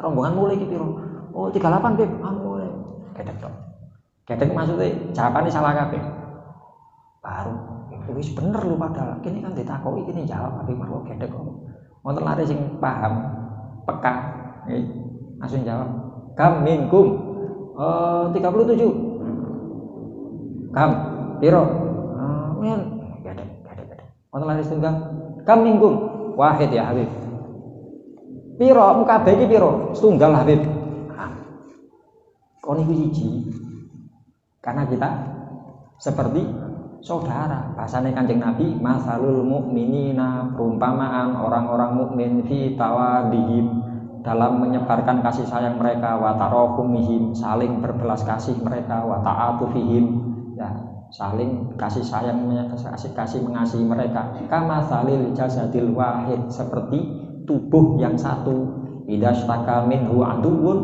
rombongan mulai iki piro? Oh, 38, Beb. Anu mulai. Gedek tok. Gedek maksudnya jawabane salah kabeh. Baru wis bener lho padahal. Kene kan ditakoki kene jawab tapi marlo gedek kok. Wonten lare sing paham, peka, nggih. Langsung jawab. Kam minkum. 37. Kam piro? Men wonten lare setunggal kam minggum wahid ya Habib. Piro muka iki piro? Setunggal Habib. Kon niku siji. Karena kita seperti saudara. Bahasane Kanjeng Nabi, masalul mukminina, perumpamaan orang-orang mukmin fi tawadihim, dalam menyebarkan kasih sayang mereka, wa tarahumihim, saling berbelas kasih mereka, wa ta'atufihim, ya saling kasih sayang, kasih mengasihi mereka. Kama salil jasadil wahid, seperti tubuh yang satu. Idastaka minhu aduun,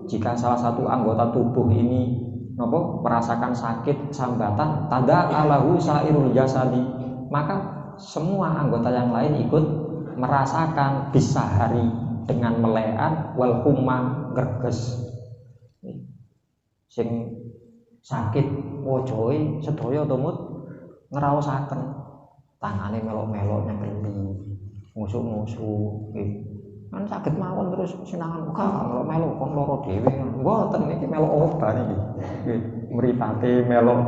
jika salah satu anggota tubuh ini merasakan sakit sambatan, tada alahu sairul jasadi, maka semua anggota yang lain ikut merasakan bisahari, dengan melean wal humma gerges. Sing sakit wojoe sedaya tumut ngraosaken, tangane melok-melok nyekeli, ngusuk-ngusuk nggih. Kan saged mawon terus sinangan melok-melok kon loro dhewe. Mboten niki melok obat niki. Nggih, mripate melok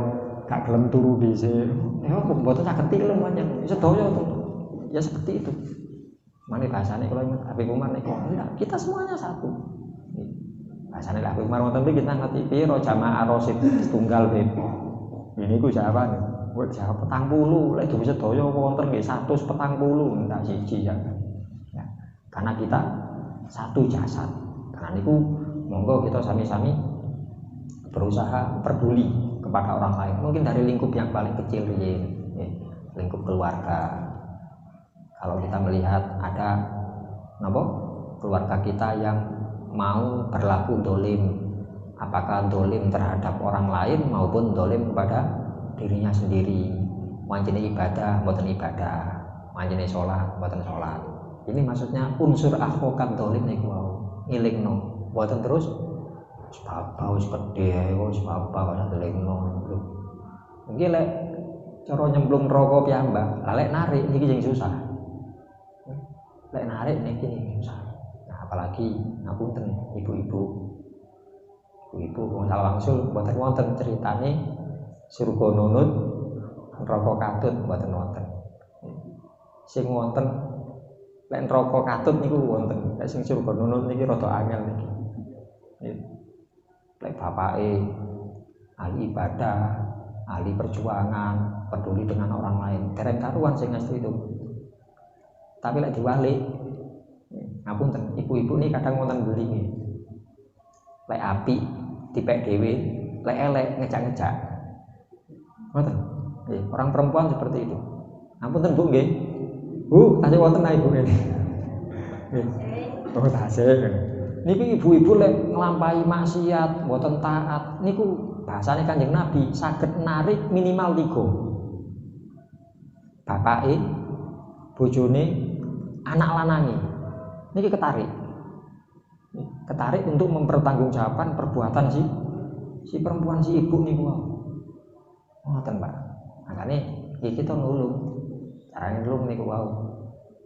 gak gelem turu dhisik. Ya mboten saged tilem pancen. Sedaya ya seperti itu. Mane bahasane kalau ingat Habib Umar niku enggak, kita semuanya satu. Bahasane Habib Umar wonten iki kita ngerti piro jamaah rosid setunggal Beb. Ini ku jawaban. Kuwi jawab 40, lek dhewe sedaya wonten nggih 140 ndak siji ya. Karena kita satu jasad. Karena niku monggo kita sami-sami berusaha peduli kepada orang lain. Mungkin dari lingkup yang paling kecil ya, lingkup keluarga. Kalau kita melihat ada keluarga kita yang mau berlaku dolim, apakah dolim terhadap orang lain maupun dolim kepada dirinya sendiri. Manjene ibadah mboten ibadah, manjene sholat mboten sholat. Ini maksudnya unsur akhokan dolim niku wau ilingno mboten terus sebab wis gedhe wis apa ora delingno. Iki lek cara nyemplung neraka piyambak, lek narik niki sing susah. Lek narik niki susah. Nah, apalagi ngapunten ibu-ibu wong salawangsul mboten wonten critane surga nunut neraka katut mboten wonten. Sing wonten lek neraka katut niku wonten, lek sing surga nunut niki rada angel niki. Lek bapake ahli ibadah, ahli perjuangan, peduli dengan orang lain, dereng karuan sing ngesti itu. Tapi lek diwalik, ngapunten, ibu-ibu ini kadang wonten belinge. Lek api dipek dhewe, lek elek ngejak-ngejak. Ngoten. Nggih, orang perempuan seperti itu. Ngapunten Bu nggih. Bu, tasih wonten ta Ibu nggih. Nggih. Oh, tasih. Niki ibu-ibu lek nglampahi maksiat, mboten taat, niku bahasane Kanjeng Nabi saged narik minimal 3. Bapake, bojone, anak lanange. Niki ketarik untuk mempertanggungjawabkan perbuatan si perempuan si ibu niku. Ngoten, Pak. Makane iki kita nulung. Carane nulung niku wau.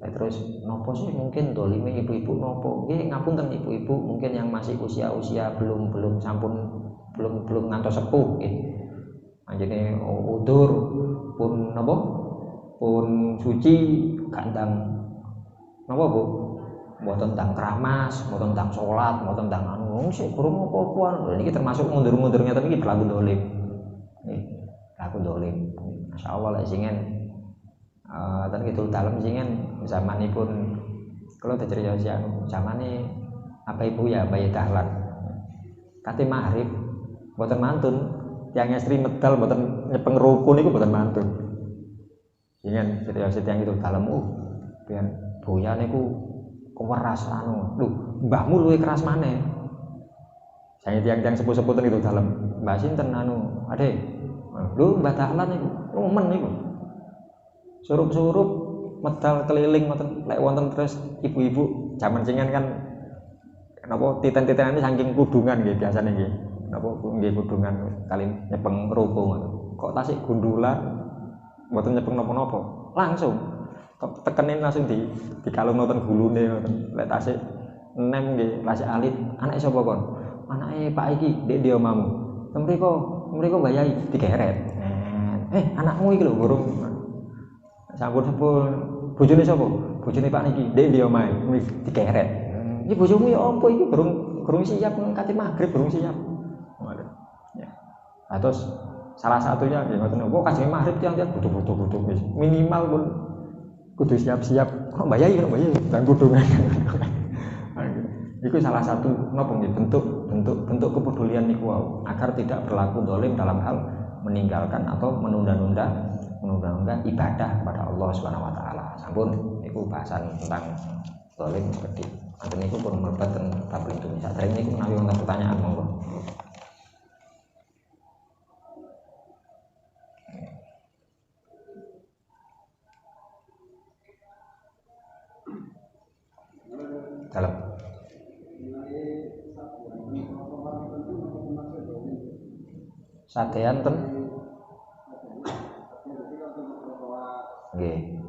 Terus nopo sih mungkin dolime ibu-ibu nopo? Nggih ngapunten ibu-ibu mungkin yang masih usia belum ngantos sepuh nggih. Anjene udur pun napa? Pun suci gandang napa Bu? Mboten tentang keramas, mboten tentang salat, mboten tentang anu sik kurang apa-apa. Lha niki termasuk mundur-mundurnya tapi iki berlaku dolim. Nggih, berlaku dolim. Masyaallah lek singen ten kidul dalem singen zamanipun kula dicerios anu zamane apa ibu ya Bayi Dahlan. Kate maghrib mboten mantun, tiyang estri medal mboten nyepeng rukun niku mboten mantun. Singen cerios tiyang kidul dalem biyen boya niku keras anu. Lho, mbahmu luwih keras maneh. Saya tiyang-tiyang sepuh-sepuh ten kidul dalem. Mbah sinten anu? Ade. Lho, Mbah Dahlan niku, rumen niku. Surup-surup medal keliling ngoten lek wonten terus ibu-ibu jaman singen kan napa titen-titenane saking kudungan nggih biasane nggih napa nggih kudungan kali nyepeng ruko ngoten kok tasik gundulan mboten nyepeng napa-napa langsung tekenin langsung dikalung nonton gulune ngoten lek tasik enem nggih tasik alit anake sapa kon anake Pak iki ndek ndi omamu mriko Mbah Yai digeret anakmu iki lho burung sampun bojone sapa? Bojone Pak niki. Ndek ndi omahe? Wis digeret. Iki bojomu ya apa iki durung siap kate magrib durung siap. Ngoten. Ya. Terus salah satunya nggih ngoten niku kajeng magrib tiyang-tiyang butuh wis minimal pun kudu siap-siap. Kok mbayai dan kudungan. Iku salah satu napa nggih bentuk kepedulian niku agar tidak berlaku dolim dalam hal meninggalkan atau menunda-nunda ibadah kepada Allah Subhanahu wa taala. Sampun niku bahasan tentang zalim seperti nanti niku pun mlebu ten tabel itu. Sadurunge niku menawi wonten pertanyaan monggo. Dalam sadean ten nggih.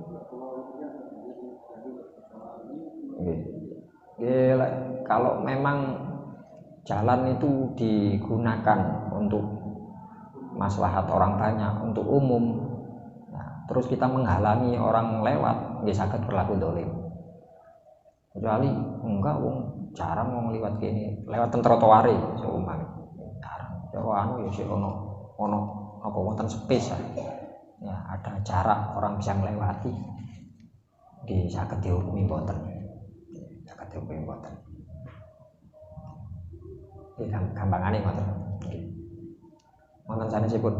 Kalau memang jalan itu digunakan untuk maslahat orang banyak, untuk umum, nah, terus kita menghalangi orang lewat, nggih saged berlaku dolim. Kecuali enggak, jarang wong liwat kene, lewat trotoare seumpama. Jarang. Ya anu ya sik ono apa wonten space ya, ada jarak orang bisa melewati. Nggih saged dihukumi mboten. Saged dihukumi mboten. Nggih gampangane ngoten. Nggih. Wonten sanesipun.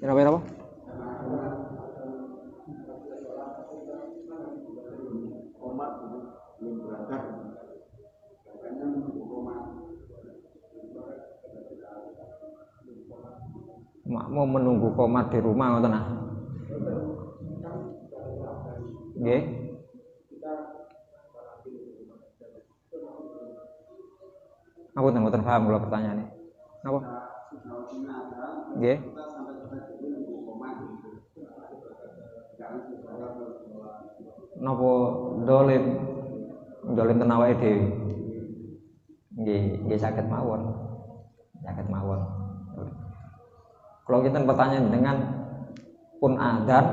Kira-kira apa? Mau menunggu komat di rumah ngoten ah. Nggih. Aku mboten paham kula pertanyaane. Napa? Nggih. Napa dolim ten awake dhewe? Nggih saged mawon. Saged mawon. Kalau kita pertanyaan dengan pun adzan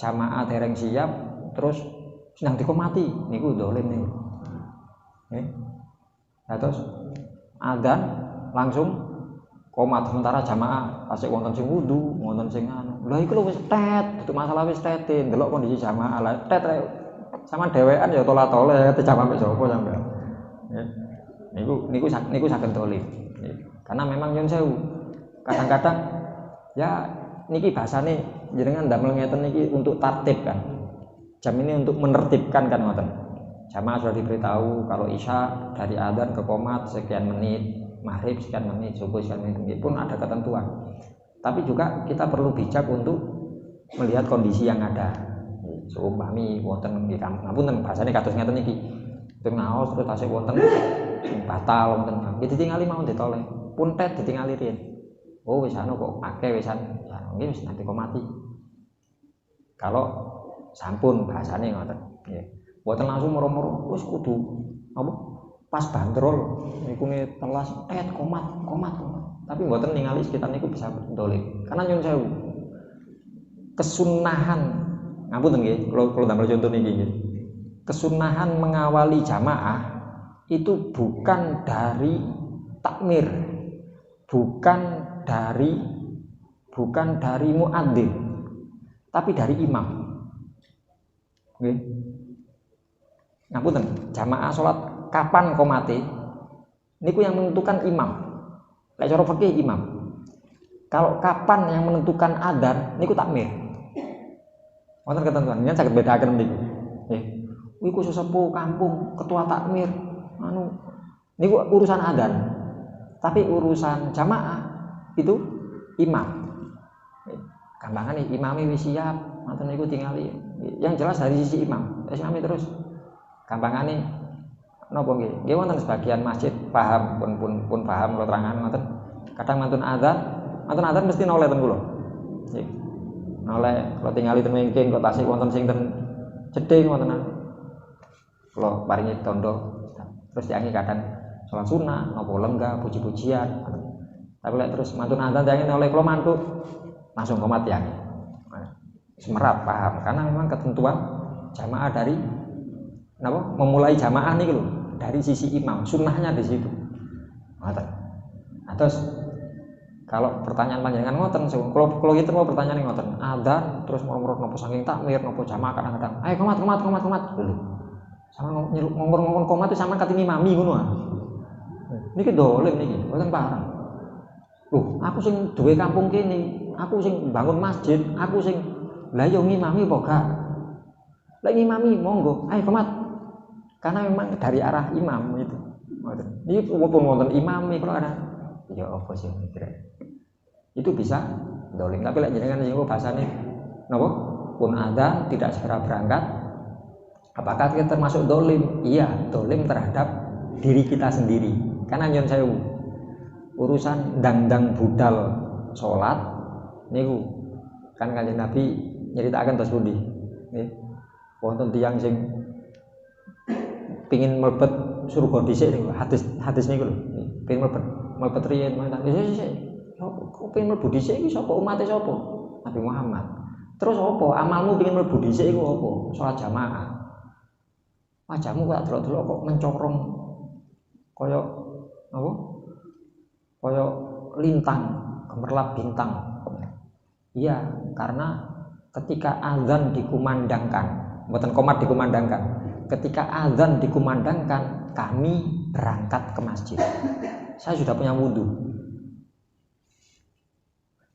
jamaah dereng siap terus sedang dikomati niku dolim niku. Nggih. Terus adzan langsung komat sementara jamaah asik wonten sing wudu, wonten sing anu. Lha iku lho wis tet, itu masalah wis tete, ndelok kondisi jamaah lah tet rek. Sama dhewean ya tola-tole te jamaah mek sapa sampean. Nggih. Niku saged dolim. Karena memang nyun sewu. Kadang-kadang ya niki bahasane jenengan ndamel ngeten niki untuk tertib kan. Jam ini untuk menertibkan kan ngoten. Jamaah sudah diberitahu kalau isya dari adzan ke qomat sekian menit, maghrib sekian menit, subuh sekian menit, pun ada ketentuan. Tapi juga kita perlu bijak untuk melihat kondisi yang ada. Seumpami wonten nggih ngapunten bahasane kados ngeten niki. Teng ngaos terus tasik wonten batal wonten. Nggih ditingali mawon ditoleh. Pun tet ditingali riyen. Oh wis anu kok akeh wisan. Ya nggih wis nanti komati. Kalau sampun bahasane ngoten. Nggih. Mboten langsung moro-moro wis kudu apa? Pas bandrol niku telas komat. Tapi mboten ningali sekitar niku bisa dolik. Karena nyun sewu. Kesunahan ngapunten nggih, kalau damel contoh niki nggih. Kesunahan mengawali jamaah itu bukan dari takmir. Bukan dari muadzin, tapi dari imam. Nggih. Ngapunten, jamaah salat kapan komate niku yang menentukan imam. Lek cara fikih imam. Kalau kapan yang menentukan adzan niku takmir. Wonten ketentuan, yen saged bedaken niku. Nggih. Iku sesepuh kampung, ketua takmir, anu niku urusan adzan. Tapi urusan jamaah itu imam. Gampangane imame wis siap, ngoten niku tingali. Yang jelas dari sisi imam. Imame terus gampangane napa nggih? Nggih wonten sebagian masjid paham pun paham kula terangan ngoten. Kadang mantun adzan mesti noleh ten kula. Nggih. Noleh kula tingali ten wingking kok tasik wonten sing ten jeding wonten. Kula paringi tondo terus diangi kadang salat sunah napa lenggah puji-pujian. Tapi lek terus mantun adzan diangi noleh kula mantuk langsung komat ya. Semerap paham karena memang ketentuan jamaah dari napa memulai jamaah nih lho dari sisi imam sunnahnya di situ. Ngoten. Terus kalau pertanyaan panjenengan ngoten, kalau gitu mau pertanyaan ngoten, adzan terus murmur napa saking takmir napa jamaah kadang-kadang, ayo komat dulu. Sama ngomong komat itu sama katini mami ngono ah. Niki dolim niki, mboten paham. Loh, aku sing duwe kampung kene, aku sing bangun masjid, aku sing lah yo ngimami apa gak? Lah ngimami monggo, ayo komat. Karena memang dari arah imam itu. Ini walaupun wonten imam kalau ada ya apa sih kira. Itu bisa dolim. Tapi lek jenengan sing bahasane napa? Pun adzan tidak segera berangkat. Apakah kita termasuk dolim? Iya, dolim terhadap diri kita sendiri. Karena nyun sewu urusan dangdang budal salat niku kan Kanjeng Nabi nyeritakan terus pundi. Nggih. Wonten tiyang sing pengin mlebet surga dhisik niku hadis niku lho. Pengin mlebet riyen mantan. Kok pengin mlebu dhisik iki sapa umate sapa? Nabi Muhammad. Terus apa amalmu pengin mlebu dhisik iku apa? Salat jamaah. Wajahmu kok delok-delok kok mencorong kaya apa? Kaya lintang, gemerlap bintang. Iya, karena ketika azan dikumandangkan, mboten komat dikumandangkan. Ketika azan dikumandangkan, kami berangkat ke masjid. Saya sudah punya wudu.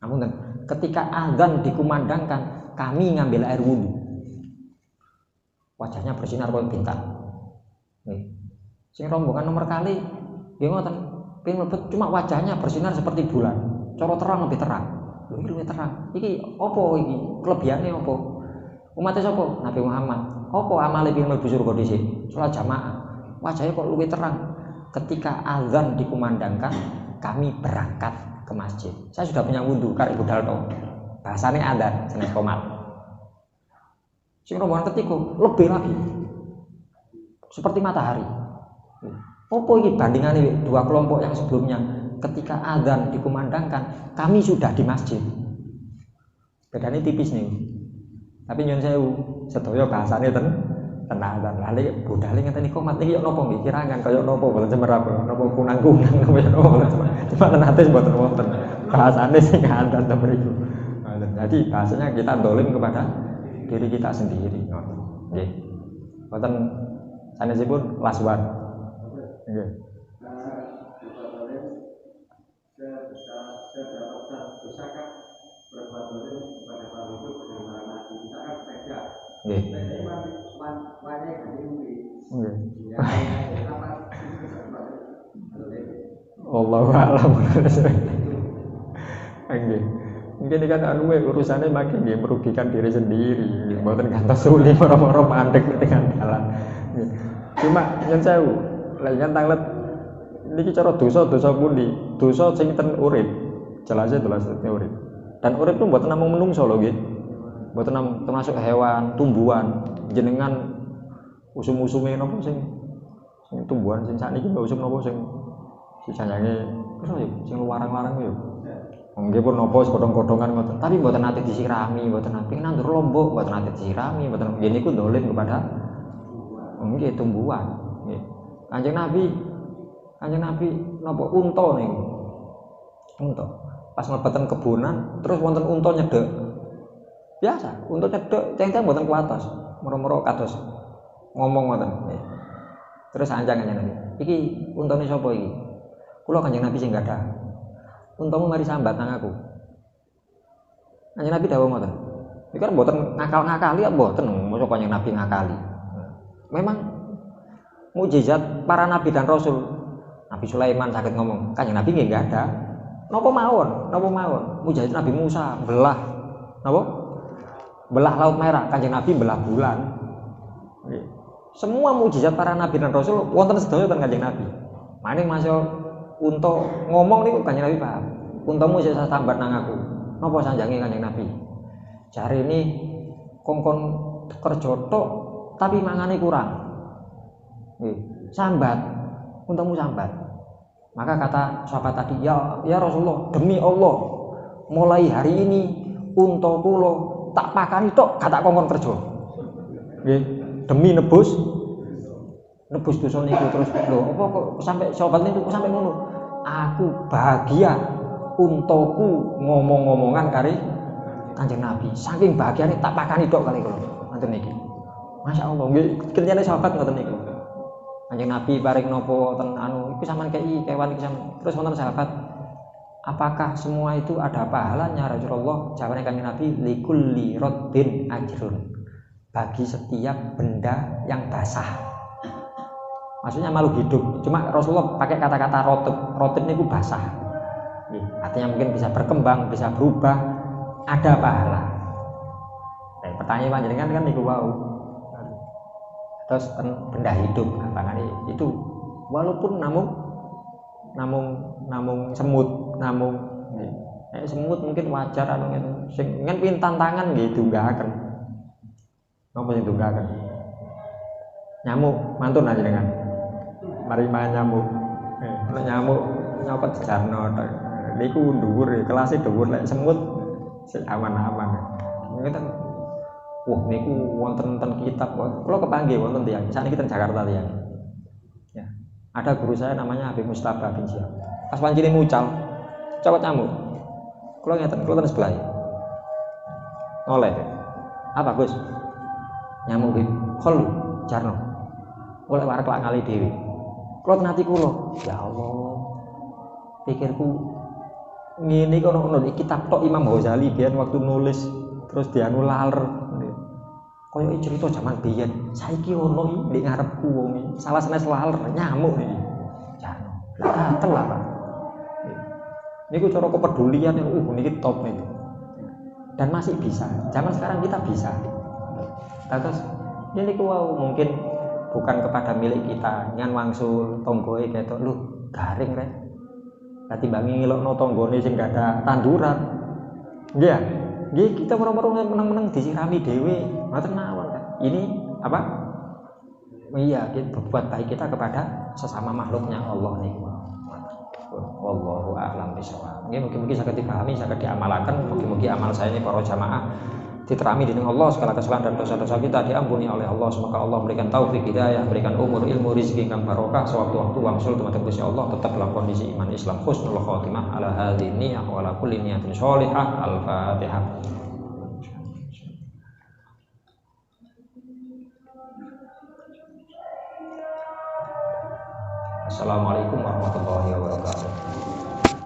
Namun ketika azan dikumandangkan kami ngambil air wudhu. Wajahnya bersinar kayak bintang. Sing rombongan nomor kali nggih ngoten, ping mlebet cuma wajahnya bersinar seperti bulan. Cara terang lebih terang. Lho iki luwih terang. Iki apa iki? Kelebihane apa? Umatnya sapa? Nabi Muhammad. Apa amale ping mlebu surga dhisik? Salat jamaah. Wajahnya kok luwih terang. Ketika azan dikumandangkan, kami berangkat ke masjid. Saya sudah punya wudhu karek budal to. Bahasane adzan jenis komat. Sing rombongan ketiga lebih lagi. Seperti matahari. Apa ini bandingannya dua kelompok yang sebelumnya? Ketika azan dikumandangkan, kami sudah di masjid. Bedanya tipis nih. Tapi nyun sewu, sedaya bahasane tenan azan. Lali budale ngenteni komat iki yo napa nggih kirangan kaya napa boten cemerap, napa kunang-kunang napa yo napa. Cuma tenates mboten wonten. Bahasane sing azan ta mriku. Jadi bahasanya kita dolim kepada diri kita sendiri. Nggih. Boten sanesipun laswan. Nggih. Allahu a'lam. Nggih. Mungkin kan urusannya makin merugikan diri sendiri. Mboten gantos suli moro-moro mandek dengan dalan. Cuma yen sewu, lha yen tanglet niki cara dosa-dosa pundi? Dosa sing ten urip. Jelas urip. Dan urip itu mboten namung menungso lho nggih. Mboten termasuk hewan, tumbuhan. Jenengan usum-usume napa sing tumbuhan sing sakniki mbok usum napa sing sayange terus sing luarang-larang yo. Nggih pun napa godhong-godhongan ngoten. Tapi mboten nate disirami, mboten nate nandur lombok, mboten nate disirami, mboten nggih niku dolim kepada nggih tumbuhan. Nggih. Kanjeng Nabi napa unta niku. Unta. Pas mlebeten kebunan terus wonten unta nyedhek. Biasa, unta nyedhek ceng-ceng mboten kuatos. Moro-moro kados ngomong ngoten. Terus anjang Kanjeng Nabi. Iki untane sapa iki? Kula Kanjeng Nabi sing gadah. Untamu mari sambat nang aku. Kanjeng Nabi dawuh ngoten. Iki kan mboten ngakal-ngakali ya mboten, mosok Kanjeng Nabi ngakali. Memang mukjizat para nabi dan rasul. Nabi Sulaiman saged ngomong, Kanjeng Nabi nggih enggak ada. Napa mawon? Mukjizat Nabi Musa belah napa? Belah Laut Merah, Kanjeng Nabi belah bulan. Semua mukjizat para nabi dan rasul wonten sedaya ten Kanjeng Nabi. Maning masuk unta ngomong niku Kanjeng Nabi paham. Untamu sing sambat nang aku. Napa sanjange Kanjeng Nabi? Jare ini kongkon kerja tok tapi mangane kurang. Sambat. Untamu sambat. Maka kata sahabat tadi, ya Rasulullah, demi Allah, mulai hari ini unta kula tak pakani tok kata kongkon kerja. Nggih, demi nebus dosa niku terus lho apa kok sampai sahabat niku sampai ngono. Aku bahagia untaku ngomong-ngomongan kari Kanjeng Nabi. Saking bahagiane tak pakani tok kali kula. Ngoten niki. Masyaallah nggih kenyane sahabat ngoten niku. Kanjeng Nabi paring napa ten iku sampean kei kewan iki sampean. Terus wonten sahabat, apakah semua itu ada pahalanya Rasulullah? Jawabnya Kanjeng Nabi, likulli raddin ajrun. Bagi setiap benda yang basah. Maksudnya makhluk hidup. Cuma Rasulullah pakai kata-kata rotib niku basah. Artinya mungkin bisa berkembang, bisa berubah, ada pahala. Nah, pertanyaan panjenengan kan niku wau. Terus benda hidup apakah itu walaupun namung semut, semut mungkin wajar anu sing pin tantangan nggih dunggahaken. Napa sing dunggahaken? Nyamuk mantun aja dengan mari main nyamuk. Nek nyamuk nyopet jarno niku dhuwur kelas dhuwur lek semut sing aman-aman. Ngeten. Wah niku wonten kitab kula kepanggih wonten tiyang. Sakniki ten Jakarta tiyang. Ya. Ada guru saya namanya Habib Mustafa bin Syihab. Pas pancine mucal, copot nyamuk. Kula ngeten, kula ten sebelah. Oleh. Apa Gus? Nyamuk iki. Khol jarno. Oleh warak lak ngali dhewe. Kula ten ati kula, ya Allah. Pikirku ngene kok ono kitab tok Imam Ghazali biyen waktu nulis terus dianu laler. Kaya cerita zaman biyen, saiki ono iki ngarepku wong iki. Salah sanes laler nyamuk iki. Jano. Gatel lah, Pak. Niku cara kepedulian niki top nih. Dan masih bisa. Zaman sekarang kita bisa. Terus ini wow, mungkin bukan kepada milik kita, nyan wangsul tonggoe ketok lu garing rek. Dadi bangi ngelokno tonggone sing gak ada tanduran. Nggih. Nggih kita moro-moro meneng-meneng disirami dhewe, ngoten mawon kan. Ini apa? Iya, kita berbuat baik kita kepada sesama makhluknya Allah niku. Wallahu a'lam bishawab. Nggih mugi-mugi saged dipahami, saged diamalaken, mugi-mugi amal saya ini para jamaah diterami dening Allah, segala kesalahan dan dosa-dosa kita diampuni oleh Allah. Semoga Allah memberikan taufik hidayah, memberikan umur, ilmu, rezeki kang barokah sewaktu-waktu wangsul teman-teman Gusti Allah tetap dalam kondisi iman Islam husnul khotimah ala hadhihi niyah wa ala kulli niyatin sholihah. Al-Fatihah. Assalamualaikum warahmatullahi wabarakatuh.